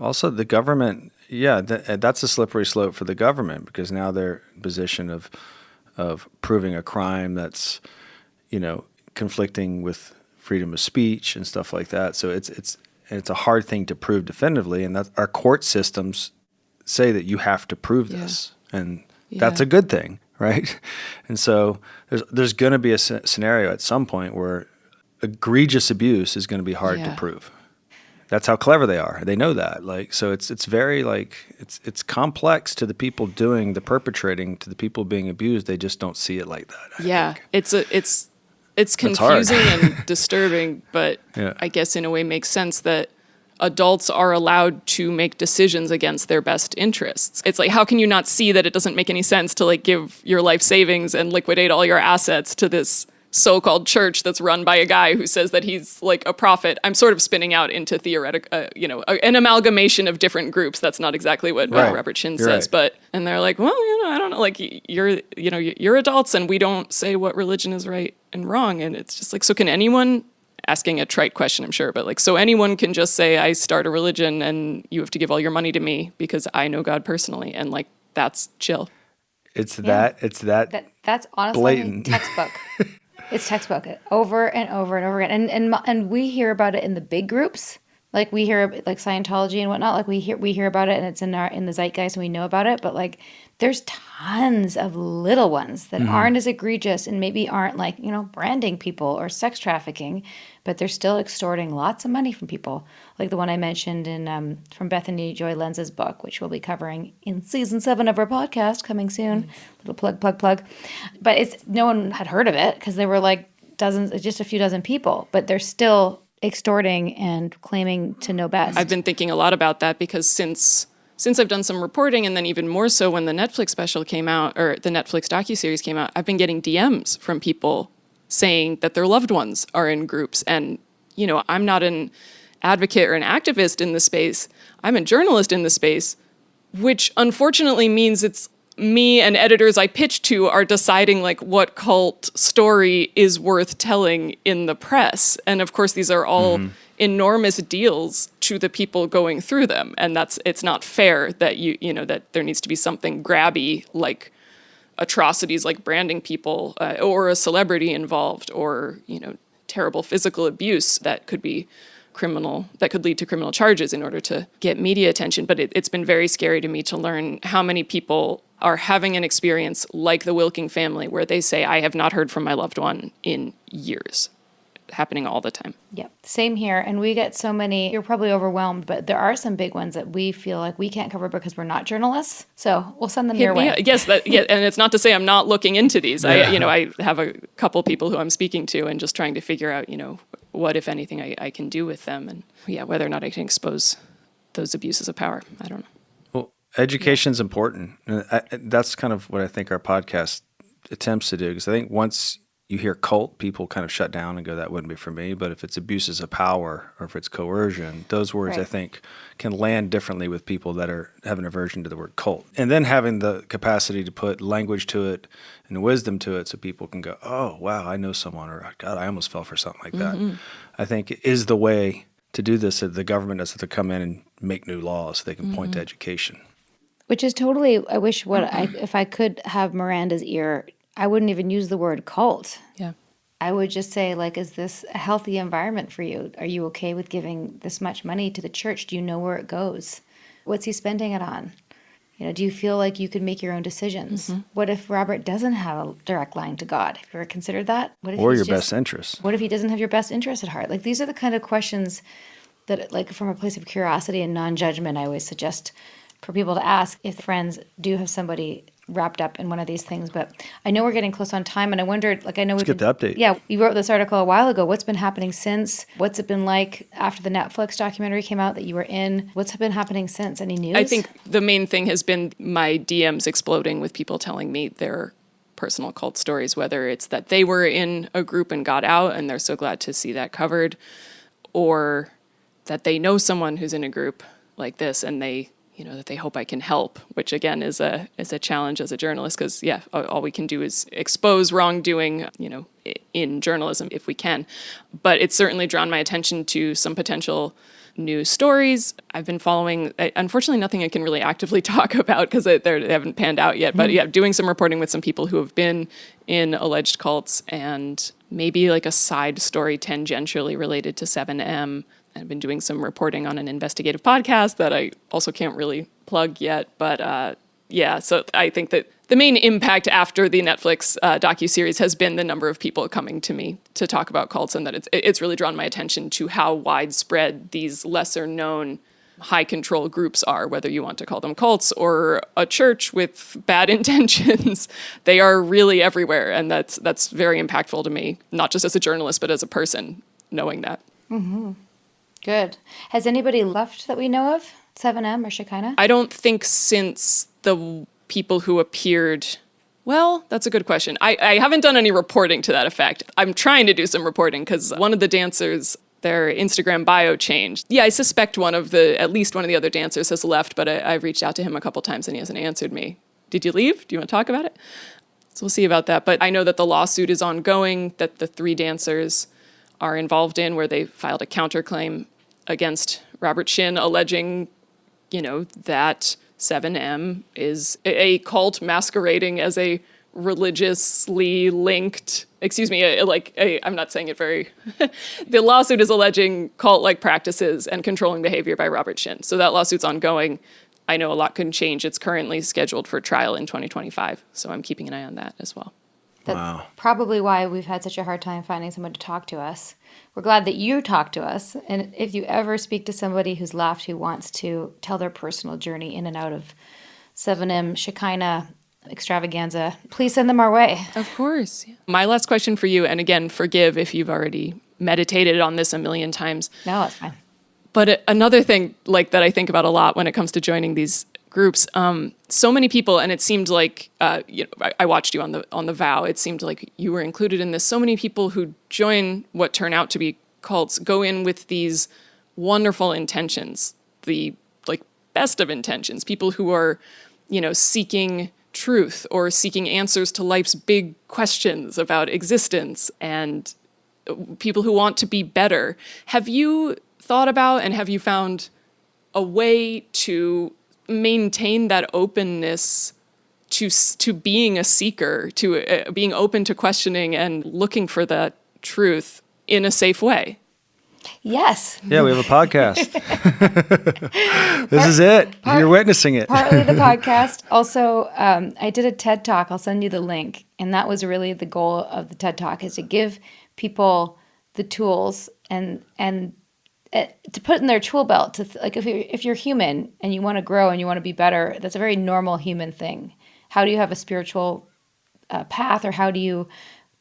Also, the government, that's a slippery slope for the government, because now they're in position of proving a crime that's, conflicting with freedom of speech and stuff like that. So it's a hard thing to prove definitively, and that our court systems say that you have to prove this, and that's a good thing, right? And so there's going to be a scenario at some point where egregious abuse is going to be hard to prove. That's how clever they are. They know that. So it's very it's complex to the people doing the perpetrating, to the people being abused. They just don't see it like that. I think. It's confusing and disturbing, but I guess in a way makes sense that adults are allowed to make decisions against their best interests. It's like, how can you not see that it doesn't make any sense to give your life savings and liquidate all your assets to this so-called church that's run by a guy who says that he's a prophet? I'm sort of spinning out into theoretic, an amalgamation of different groups. That's not exactly what Robert Shin says, but and they're like, well, I don't know, you're adults and we don't say what religion is right and wrong, and it's just so can anyone? Asking a trite question, I'm sure, but so anyone can just say, I start a religion and you have to give all your money to me because I know God personally, and that's chill. That's honestly blatant. Textbook. It's textbook over and over and over again. And we hear about it in the big groups, Like we hear like Scientology and whatnot, like we hear about it and it's in the zeitgeist and we know about it, but like there's tons of little ones that aren't as egregious and maybe aren't like, branding people or sex trafficking, but they're still extorting lots of money from people. Like the one I mentioned in from Bethany Joy Lenz's book, which we'll be covering in season 7 of our podcast coming soon. Little plug. But no one had heard of it because they were like just a few dozen people, but they're still extorting and claiming to know best. I've been thinking a lot about that because since I've done some reporting, and then even more so when the Netflix special came out, or the Netflix docuseries came out, I've been getting DMs from people saying that their loved ones are in groups. And, I'm not an advocate or an activist in the space. I'm a journalist in the space, which unfortunately means it's me and editors I pitch to are deciding like what cult story is worth telling in the press. And of course, these are all enormous deals to the people going through them. And it's not fair that that there needs to be something grabby like atrocities like branding people or a celebrity involved or, terrible physical abuse that could be criminal, that could lead to criminal charges in order to get media attention. But it's been very scary to me to learn how many people are having an experience like the Wilking family where they say, I have not heard from my loved one in years. Happening all the time. Yep. Same here. And we get so many, you're probably overwhelmed, but there are some big ones that we feel like we can't cover because we're not journalists. So we'll send them your way. Yes. And it's not to say I'm not looking into these. Yeah. I have a couple people who I'm speaking to and just trying to figure out, what, if anything, I can do with them. And whether or not I can expose those abuses of power. I don't know. Well, education's important. And that's kind of what I think our podcast attempts to do. Because I think once you hear cult, people kind of shut down and go, that wouldn't be for me. But if it's abuses of power or if it's coercion, those words, right, I think can land differently with people that have an aversion to the word cult. And then having the capacity to put language to it and wisdom to it so people can go, oh, wow, I know someone, or God, I almost fell for something like that. I think is the way to do this. The government doesn't have to come in and make new laws. They can point to education. Which is totally, I wish if I could have Miranda's ear, I wouldn't even use the word cult. Yeah. I would just say, like, is this a healthy environment for you? Are you okay with giving this much money to the church? Do you know where it goes? What's he spending it on? Do you feel like you could make your own decisions? What if Robert doesn't have a direct line to God? Have you ever considered that? What if or your best interests? What if he doesn't have your best interest at heart? Like, these are the kind of questions that, like, from a place of curiosity and non-judgment, I always suggest for people to ask if friends do have somebody wrapped up in one of these things. But I know we're getting close on time, and I wondered, like, I know let's get the update. Yeah, you wrote this article a while ago. What's been happening since? What's it been like after the Netflix documentary came out that you were in? What's been happening since? Any news? I think the main thing has been my DMs exploding with people telling me their personal cult stories, whether it's that they were in a group and got out and they're so glad to see that covered, or that they know someone who's in a group like this and they that they hope I can help, which again is a challenge as a journalist because, all we can do is expose wrongdoing, in journalism if we can. But it's certainly drawn my attention to some potential new stories. I've been following, unfortunately, nothing I can really actively talk about because they haven't panned out yet. But doing some reporting with some people who have been in alleged cults and maybe like a side story tangentially related to 7M. I've been doing some reporting on an investigative podcast that I also can't really plug yet. But so I think that the main impact after the Netflix docuseries has been the number of people coming to me to talk about cults, and that it's really drawn my attention to how widespread these lesser known high control groups are, whether you want to call them cults or a church with bad intentions. They are really everywhere. And that's very impactful to me, not just as a journalist, but as a person, knowing that. Mm-hmm. Good. Has anybody left that we know of? 7M or Shekinah? I don't think since the people who appeared... Well, that's a good question. I haven't done any reporting to that effect. I'm trying to do some reporting because one of the dancers, their Instagram bio changed. Yeah, I suspect at least one of the other dancers has left, but I've reached out to him a couple times and he hasn't answered me. Did you leave? Do you want to talk about it? So we'll see about that. But I know that the lawsuit is ongoing, that the 3 dancers are involved in, where they filed a counterclaim against Robert Shin, alleging, that 7M is a cult masquerading as a religiously linked, I'm not saying it very, the lawsuit is alleging cult-like practices and controlling behavior by Robert Shin. So that lawsuit's ongoing. I know a lot can change. It's currently scheduled for trial in 2025. So I'm keeping an eye on that as well. That's probably why we've had such a hard time finding someone to talk to us. We're glad that you talk to us. And if you ever speak to somebody who's left who wants to tell their personal journey in and out of 7M, Shekinah, extravaganza, please send them our way. Of course. Yeah. My last question for you, and again, forgive if you've already meditated on this a million times. No, it's fine. But another thing that I think about a lot when it comes to joining these groups, so many people, and it seemed like I watched you on the Vow. It seemed like you were included in this. So many people who join what turn out to be cults go in with these wonderful intentions, the best of intentions. People who are, seeking truth or seeking answers to life's big questions about existence, and people who want to be better. Have you thought about and have you found a way to maintain that openness to being a seeker, to being open to questioning and looking for that truth in a safe way? Yes. Yeah, we have a podcast. This is it. You're witnessing it. Partly the podcast. Also, I did a TED Talk. I'll send you the link. And that was really the goal of the TED Talk, is to give people the tools and to put in their tool belt. To if you're human and you want to grow and you want to be better, that's a very normal human thing. How do you have a spiritual path, or how do you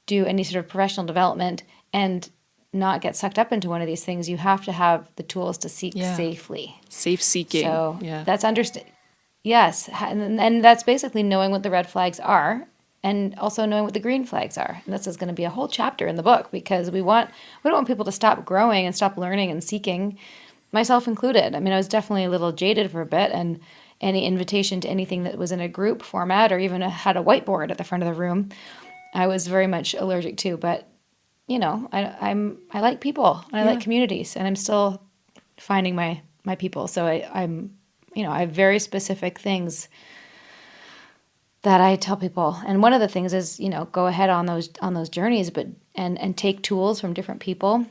do any sort of professional development and not get sucked up into one of these things? You have to have the tools to seek safely. Safe seeking. So that's Yes, and that's basically knowing what the red flags are, and also knowing what the green flags are. And this is going to be a whole chapter in the book, because we don't want people to stop growing and stop learning and seeking, myself included. I mean, I was definitely a little jaded for a bit, and any invitation to anything that was in a group format or even had a whiteboard at the front of the room, I was very much allergic to. But I like people, and I like communities, and I'm still finding my people. So I have very specific things that I tell people. And one of the things is, go ahead on those journeys, but and take tools from different people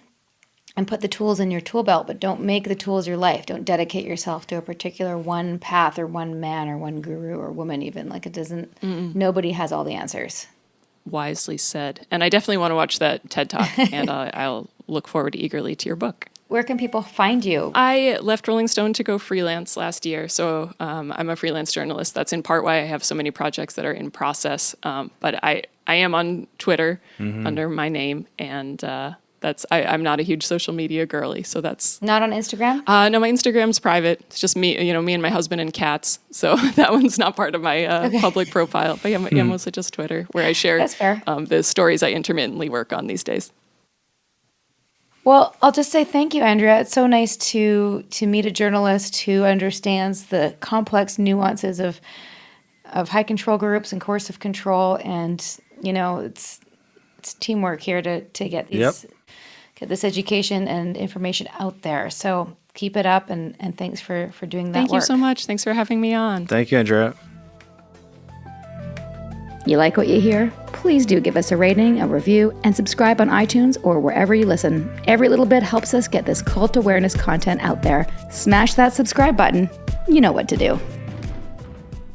and put the tools in your tool belt, but don't make the tools your life. Don't dedicate yourself to a particular one path or one man or one guru or woman even. It doesn't, nobody has all the answers. Wisely said. And I definitely want to watch that TED Talk, and I'll look forward eagerly to your book. Where can people find you? I left Rolling Stone to go freelance last year, so I'm a freelance journalist. That's in part why I have so many projects that are in process. But I am on Twitter under my name, and I'm not a huge social media girly, so that's... Not on Instagram? No, my Instagram's private. It's just me, me and my husband and cats. So that one's not part of my public profile. But yeah, mostly just Twitter, where I share That's fair. The stories I intermittently work on these days. Well, I'll just say thank you, Andrea. It's so nice to meet a journalist who understands the complex nuances of high control groups and coercive control, and it's teamwork here to get these get this education and information out there. So keep it up, and thanks for doing that work. Thank you so much. Thanks for having me on. Thank you, Andrea. You like what you hear? Please do give us a rating, a review, and subscribe on iTunes or wherever you listen. Every little bit helps us get this cult awareness content out there. Smash that subscribe button. You know what to do.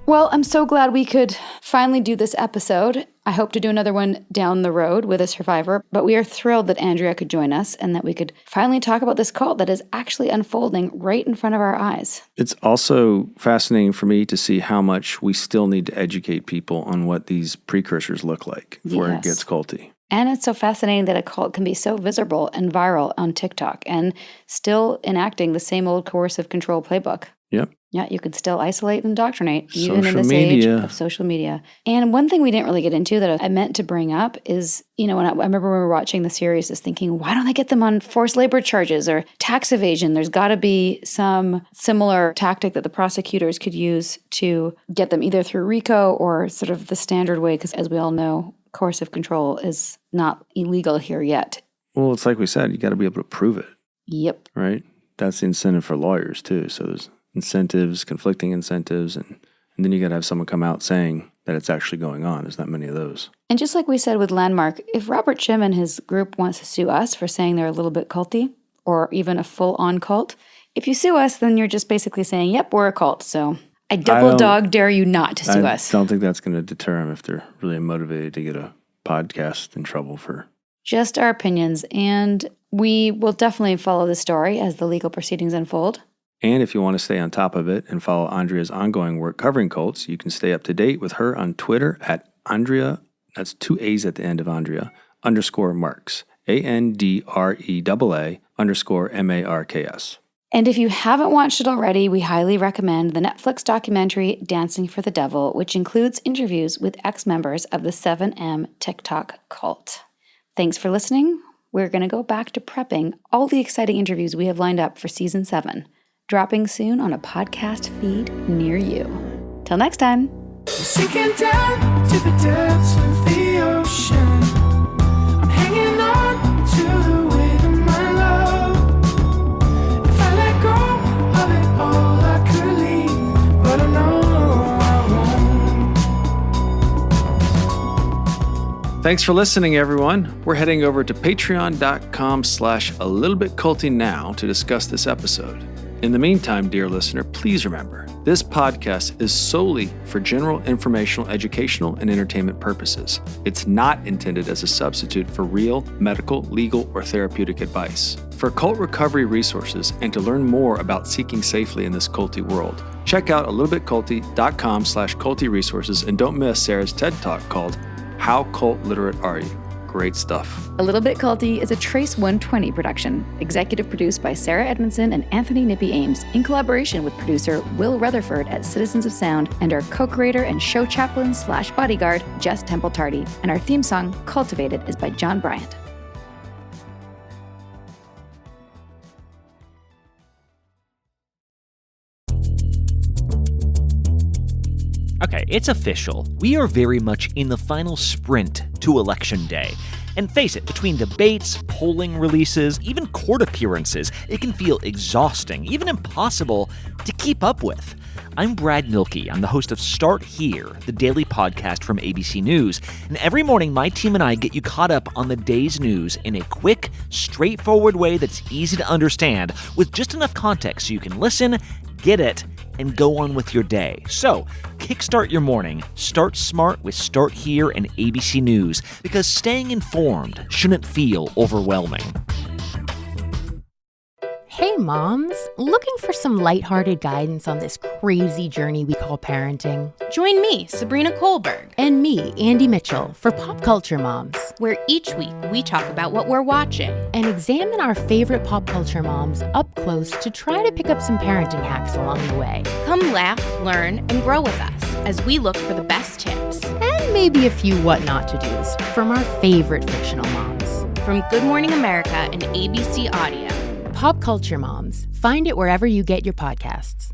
Well, I'm so glad we could finally do this episode. I hope to do another one down the road with a survivor, but we are thrilled that Andrea could join us and that we could finally talk about this cult that is actually unfolding right in front of our eyes. It's also fascinating for me to see how much we still need to educate people on what these precursors look like before it gets culty. And it's so fascinating that a cult can be so visible and viral on TikTok and still enacting the same old coercive control playbook. Yep. Yeah, you could still isolate and indoctrinate, even in this age of social media. And one thing we didn't really get into that I meant to bring up is, when I remember when we were watching the series, is thinking, why don't they get them on forced labor charges or tax evasion? There's got to be some similar tactic that the prosecutors could use to get them either through RICO or sort of the standard way, because as we all know, coercive control is not illegal here yet. Well, it's like we said, you got to be able to prove it. Yep. Right? That's the incentive for lawyers, too. So there's incentives, conflicting incentives, and then you got to have someone come out saying, that it's actually going on. There's not many of those. And just like we said with Landmark, if Robert Shim and his group wants to sue us for saying they're a little bit culty, or even a full-on cult, if you sue us, then you're just basically saying, yep, we're a cult. So I double dog dare you not to sue us. I don't think that's going to deter them if they're really motivated to get a podcast in trouble for... Just our opinions, and we will definitely follow the story as the legal proceedings unfold. And if you want to stay on top of it and follow Andrea's ongoing work covering cults, you can stay up to date with her on Twitter at Andrea, that's 2 A's at the end of Andrea, _Marks, ANDREAA_MARKS. And if you haven't watched it already, we highly recommend the Netflix documentary Dancing for the Devil, which includes interviews with ex-members of the 7M TikTok cult. Thanks for listening. We're going to go back to prepping all the exciting interviews we have lined up for Season 7, dropping soon on a podcast feed near you. Till next time. Sinking down to the depths of the ocean, I'm hanging on to the weight of my love. If I let go of it all, I could leave, but I know I won't. Thanks for listening, everyone. We're heading over to patreon.com/a-little-bit-culty now to discuss this episode. In the meantime, dear listener, please remember, this podcast is solely for general informational, educational, and entertainment purposes. It's not intended as a substitute for real medical, legal, or therapeutic advice. For cult recovery resources and to learn more about seeking safely in this culty world, check out alittlebitculty.com/culty resources, and don't miss Sarah's TED Talk called How Cult Literate Are You? Great stuff. A Little Bit Culty is a Trace 120 production, executive produced by Sarah Edmondson and Anthony Nippy Ames, in collaboration with producer Will Rutherford at Citizens of Sound and our co-creator and show chaplain/bodyguard, Jess Tardy. And our theme song, Cultivated, is by John Bryant. Okay, it's official. We are very much in the final sprint to Election Day. And face it, between debates, polling releases, even court appearances, it can feel exhausting, even impossible to keep up with. I'm Brad Milkey. I'm the host of Start Here, the daily podcast from ABC News. And every morning, my team and I get you caught up on the day's news in a quick, straightforward way that's easy to understand, with just enough context so you can listen, get it, and go on with your day. So, kickstart your morning. Start smart with Start Here and ABC News, because staying informed shouldn't feel overwhelming. Hey moms, looking for some lighthearted guidance on this crazy journey we call parenting? Join me, Sabrina Kohlberg, And me, Andy Mitchell, for Pop Culture Moms, where each week we talk about what we're watching and examine our favorite pop culture moms up close to try to pick up some parenting hacks along the way. Come laugh, learn, and grow with us as we look for the best tips. And maybe a few what not to do's from our favorite fictional moms. From Good Morning America and ABC Audio. Pop Culture Moms. Find it wherever you get your podcasts.